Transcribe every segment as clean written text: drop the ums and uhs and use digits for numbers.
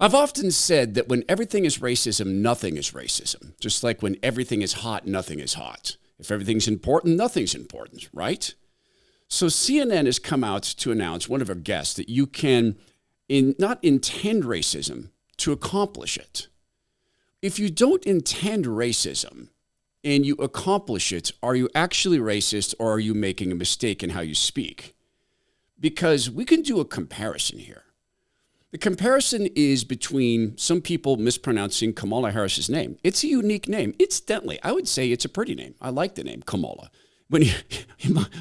I've often said that when everything is racism, nothing is racism. Just like when everything is hot, nothing is hot. If everything's important, nothing's important, right? So CNN has come out to announce, one of our guests, that you can not intend racism to accomplish it. If you don't intend racism and you accomplish it, are you actually racist or are you making a mistake in how you speak? Because we can do a comparison here. The comparison is between some people mispronouncing Kamala Harris's name. It's a unique name. Incidentally, I would say it's a pretty name. I like the name Kamala.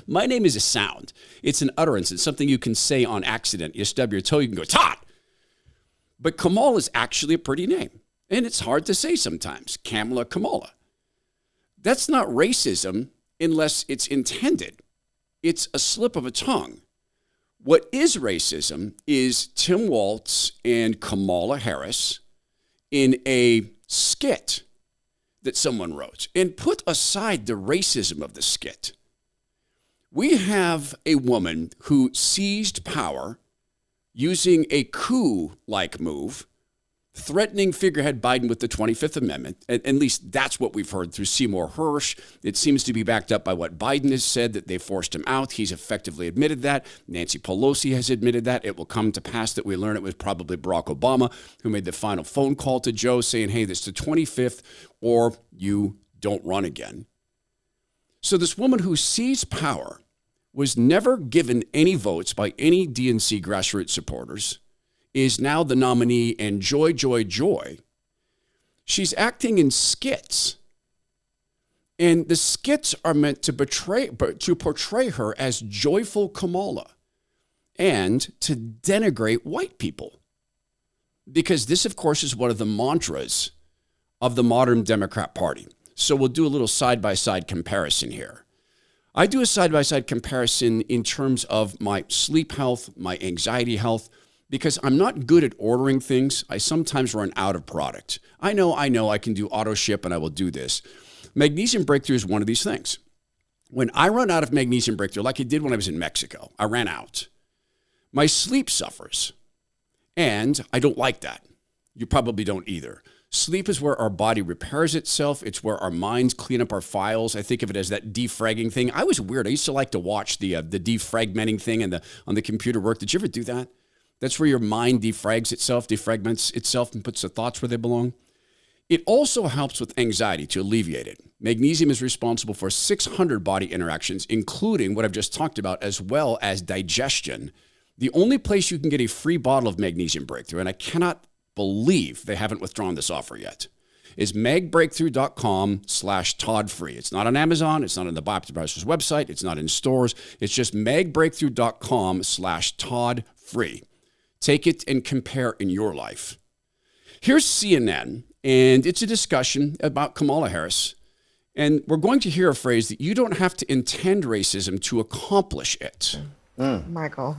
My name is a sound. It's an utterance. It's something you can say on accident. You stub your toe, you can go, Todd. But Kamala is actually a pretty name. And it's hard to say sometimes. Kamala. That's not racism unless it's intended. It's a slip of a tongue. What is racism is Tim Walz and Kamala Harris in a skit that someone wrote. And put aside the racism of the skit. We have a woman who seized power using a coup-like move, threatening figurehead Biden with the 25th Amendment. At least that's what we've heard through Seymour Hersh. It seems to be backed up by what Biden has said, that they forced him out. He's effectively admitted that. Nancy Pelosi has admitted that. It will come to pass that we learn it was probably Barack Obama who made the final phone call to Joe saying, hey, this is the 25th or you don't run again. So this woman who seized power was never given any votes by any DNC grassroots supporters, is now the nominee, and joy. She's acting in skits. And the skits are meant to portray her as joyful Kamala and to denigrate white people. Because this, of course, is one of the mantras of the modern Democrat Party. So we'll do a little side-by-side comparison here. I do a side-by-side comparison in terms of my sleep health, my anxiety health, because I'm not good at ordering things. I sometimes run out of product. I know I can do auto ship and I will do this. Magnesium Breakthrough is one of these things. When I run out of Magnesium Breakthrough, like I did when I was in Mexico, I ran out. My sleep suffers. And I don't like that. You probably don't either. Sleep is where our body repairs itself. It's where our minds clean up our files. I think of it as that defragging thing. I was weird. I used to like to watch the defragmenting thing and on the computer work. Did you ever do that? That's where your mind defragments itself and puts the thoughts where they belong. It also helps with anxiety to alleviate it. Magnesium is responsible for 600 body interactions, including what I've just talked about, as well as digestion. The only place you can get a free bottle of Magnesium Breakthrough, and I cannot believe they haven't withdrawn this offer yet, is magbreakthrough.com/Todd-free. It's not on Amazon. It's not on the Bioprocessors website. It's not in stores. It's just magbreakthrough.com/Todd-free. Take it and compare in your life. Here's CNN, and it's a discussion about Kamala Harris. And we're going to hear a phrase that you don't have to intend racism to accomplish it. Michael.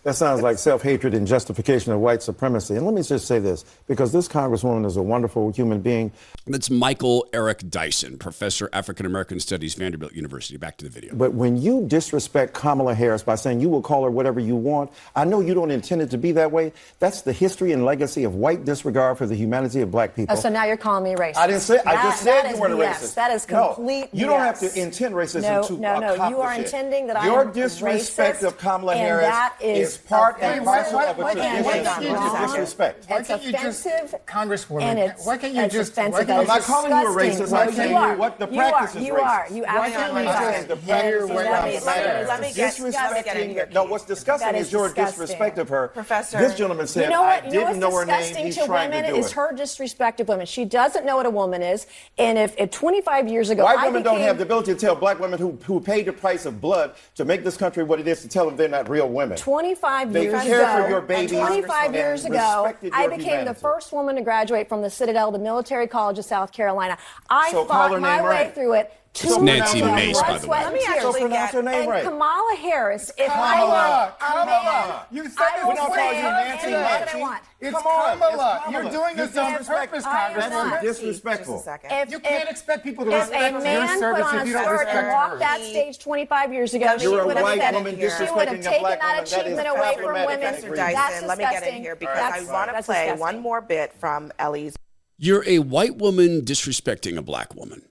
That sounds like self-hatred and justification of white supremacy. And let me just say this, because this Congresswoman is a wonderful human being. That's Michael Eric Dyson, Professor, African-American Studies, Vanderbilt University. Back to the video. But when you disrespect Kamala Harris by saying you will call her whatever you want, I know you don't intend it to be that way. That's the history and legacy of white disregard for the humanity of black people. So now you're calling me racist. I didn't say, I just said you weren't a BS. racist. That is complete You don't have to intend racism to accomplish you are intending that Your I am disrespect racist, of Kamala and Harris that is part and offensive. parcel of a And tradition of disrespect. It's offensive, Congresswoman, and it's, why can't you it's just... offensive. I'm not calling you a racist. I'm No, saying you are. what the practice is You racist. are. You absolutely I'm saying the practice is disrespecting. No, what's disgusting is your disrespect of her. Professor. This gentleman said, I didn't know her name. He's trying to do is it. her disrespect of women. She doesn't know what a woman is. And if 25 years ago, White women don't have the ability to tell black women who paid the price of blood to make this country what it is, to tell them they're not real women. 25 years They care for your babies. 25 years ago, I became the first woman to graduate from the Citadel, the military college of South Carolina. I fought my way through it It's Nancy Mace, by the way. Let me So pronounce her name right. Kamala Harris. If Kamala. You said I this will before. say Nancy anything that I Mace. want. It's Come on, Kamala. it's You're Kamala. doing this on purpose, That's Congresswoman. disrespectful. Just a second. You can't expect people to If respect a your man put service on if a you don't skirt and respect walked her. that stage 25 years ago, she You're a would have white said woman she would disrespecting have a taken black that woman. That is achievement away from problematic. women. Mr. That's Dyson, let me get in disgusting. here because That's- I want to that's play disgusting. one more bit from Ellie's. You're a white woman disrespecting a black woman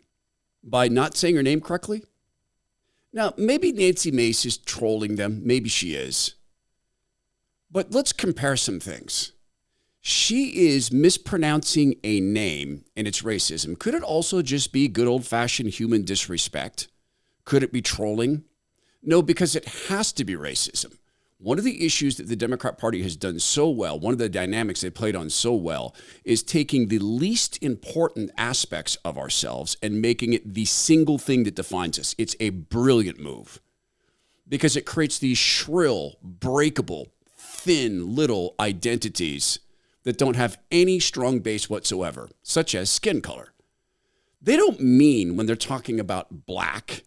by not saying her name correctly? Now, maybe Nancy Mace is trolling them. Maybe she is. But let's compare some things. She is mispronouncing a name and it's racism. Could it also just be good old-fashioned human disrespect? Could it be trolling? No, because it has to be racism. One of the issues that the Democrat Party has done so well, one of the dynamics they played on so well, is taking the least important aspects of ourselves and making it the single thing that defines us. It's a brilliant move because it creates these shrill, breakable, thin little identities that don't have any strong base whatsoever, such as skin color. They don't mean, when they're talking about black,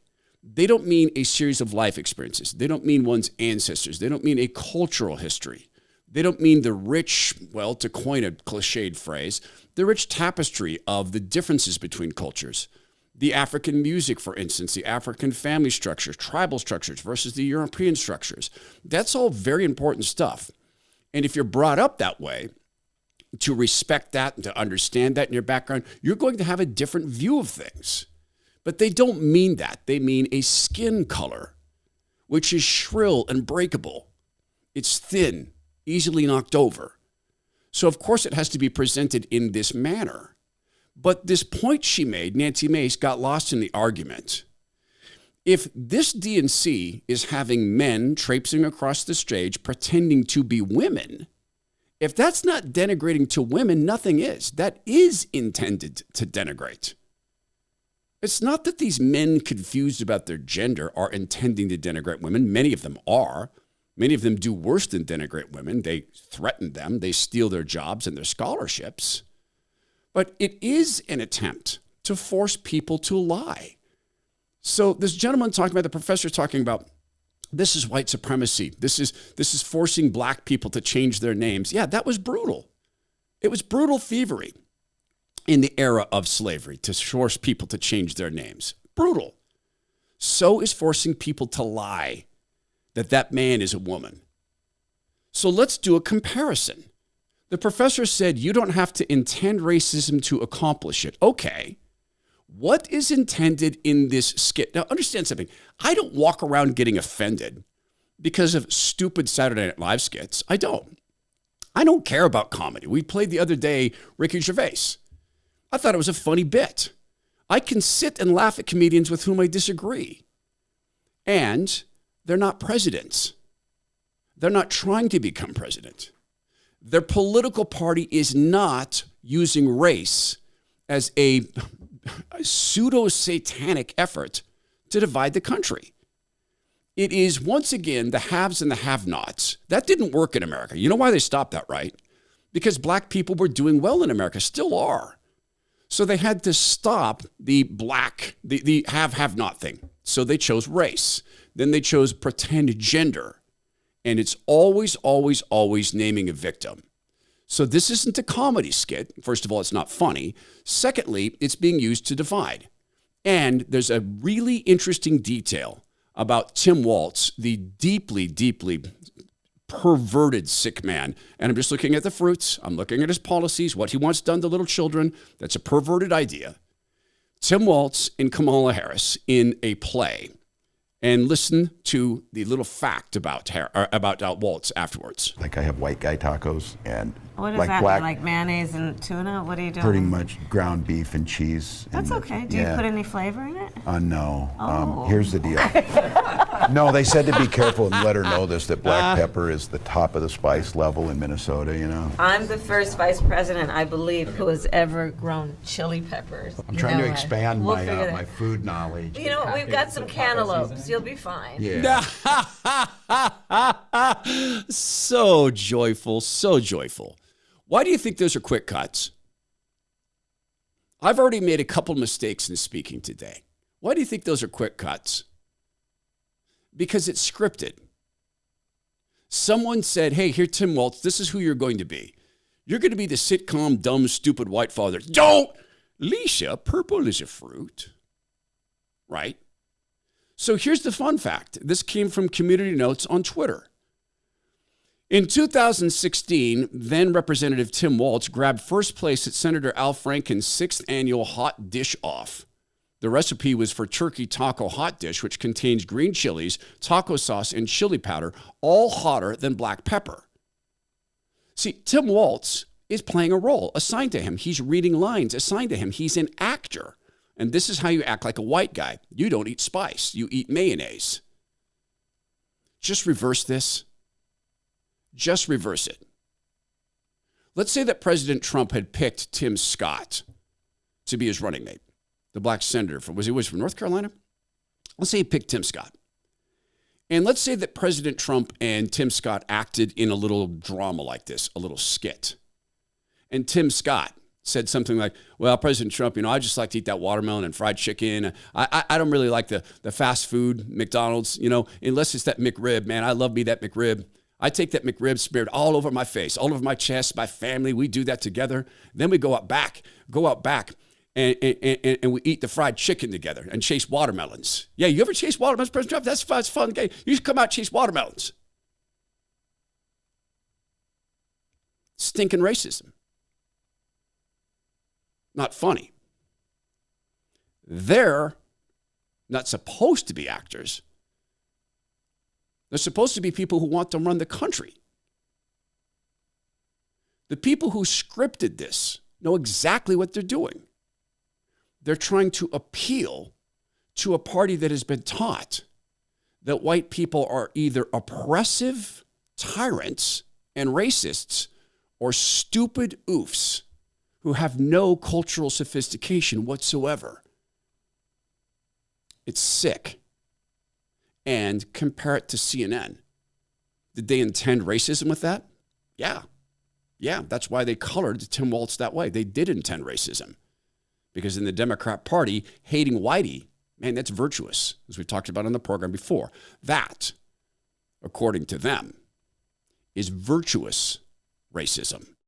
they don't mean a series of life experiences. They don't mean one's ancestors. They don't mean a cultural history. They don't mean the rich, well, to coin a cliched phrase, the rich tapestry of the differences between cultures. The African music, for instance, the African family structures, tribal structures versus the European structures. That's all very important stuff. And if you're brought up that way, to respect that and to understand that in your background, you're going to have a different view of things. But they don't mean that. They mean a skin color, which is shrill and breakable. It's thin, easily knocked over. So, of course, it has to be presented in this manner. But this point she made, Nancy Mace, got lost in the argument. If this DNC is having men traipsing across the stage pretending to be women, if that's not denigrating to women, nothing is. That is intended to denigrate. It's not that these men confused about their gender are intending to denigrate women. Many of them are. Many of them do worse than denigrate women. They threaten them. They steal their jobs and their scholarships. But it is an attempt to force people to lie. So this gentleman talking about, the professor talking about, this is white supremacy. This is forcing black people to change their names. Yeah, that was brutal. It was brutal thievery in the era of slavery to force people to change their names. Brutal. So is forcing people to lie that that man is a woman. So let's do a comparison. The professor said you don't have to intend racism to accomplish it. Okay. What is intended in this skit? Now, understand something. I don't walk around getting offended because of stupid Saturday Night Live skits. I don't. I don't care about comedy. We played the other day Ricky Gervais. I thought it was a funny bit. I can sit and laugh at comedians with whom I disagree. And they're not presidents. They're not trying to become president. Their political party is not using race as a pseudo-satanic effort to divide the country. It is, once again, the haves and the have-nots. That didn't work in America. You know why they stopped that, right? Because black people were doing well in America, still are. So they had to stop the have-not thing. So they chose race. Then they chose pretend gender. And it's always, always, always naming a victim. So this isn't a comedy skit. First of all, it's not funny. Secondly, it's being used to divide. And there's a really interesting detail about Tim Walz, the deeply, deeply perverted sick man. And I'm just looking at the fruits. I'm looking at his policies, what he wants done to little children. That's a perverted idea. Tim Walz and Kamala Harris in a play. And listen to the little fact about Walz afterwards. Like I have white guy tacos and What does like that black, mean? Like mayonnaise and tuna? What are you doing? pretty much ground beef and cheese. That's and, okay. Do you put any flavor in it? No. Oh. Here's the deal. No, they said to be careful and let her know this, that black pepper is the top of the spice level in Minnesota, you know. I'm the first vice president, I believe, who has ever grown chili peppers. I'm trying to expand We'll figure my food knowledge. You know what? We've got some cantaloupes. You'll be fine. Yeah. So joyful, so joyful. Why do you think those are quick cuts? I've already made a couple mistakes in speaking today. Why do you think those are quick cuts? Because it's scripted. Someone said, hey, here, Tim Waltz, this is who you're going to be. You're going to be the sitcom, dumb, stupid white father. Don't! Leisha, purple is a fruit. Right? So here's the fun fact. This came from Community Notes on Twitter. In 2016, then Representative Tim Waltz grabbed first place at Senator Al Franken's 6th annual Hot Dish Off. The recipe was for turkey taco hot dish, which contains green chilies, taco sauce, and chili powder, all hotter than black pepper. See, Tim Waltz is playing a role assigned to him. He's reading lines assigned to him. He's an actor. And this is how you act like a white guy. You don't eat spice. You eat mayonnaise. Just reverse this. Just reverse it. Let's say that President Trump had picked Tim Scott to be his running mate, the black senator from North Carolina? Let's say he picked Tim Scott. And let's say that President Trump and Tim Scott acted in a little drama like this, a little skit. And Tim Scott said something like, well, President Trump, I just like to eat that watermelon and fried chicken. I don't really like the fast food, McDonald's, unless it's that McRib, man. I love me that McRib. I take that McRib smeared all over my face, all over my chest, my family. We do that together. Then we go out back, and we eat the fried chicken together and chase watermelons. Yeah, you ever chase watermelons, President Trump? That's fun. It's fun game. You should come out and chase watermelons. Stinking racism. Not funny. They're not supposed to be actors. They're supposed to be people who want to run the country. The people who scripted this know exactly what they're doing. They're trying to appeal to a party that has been taught that white people are either oppressive tyrants and racists or stupid oafs who have no cultural sophistication whatsoever. It's sick. And compare it to CNN. Did they intend racism with that? Yeah. Yeah, that's why they colored Tim Waltz that way. They did intend racism. Because in the Democrat Party, hating whitey, man, that's virtuous, as we've talked about on the program before. That, according to them, is virtuous racism.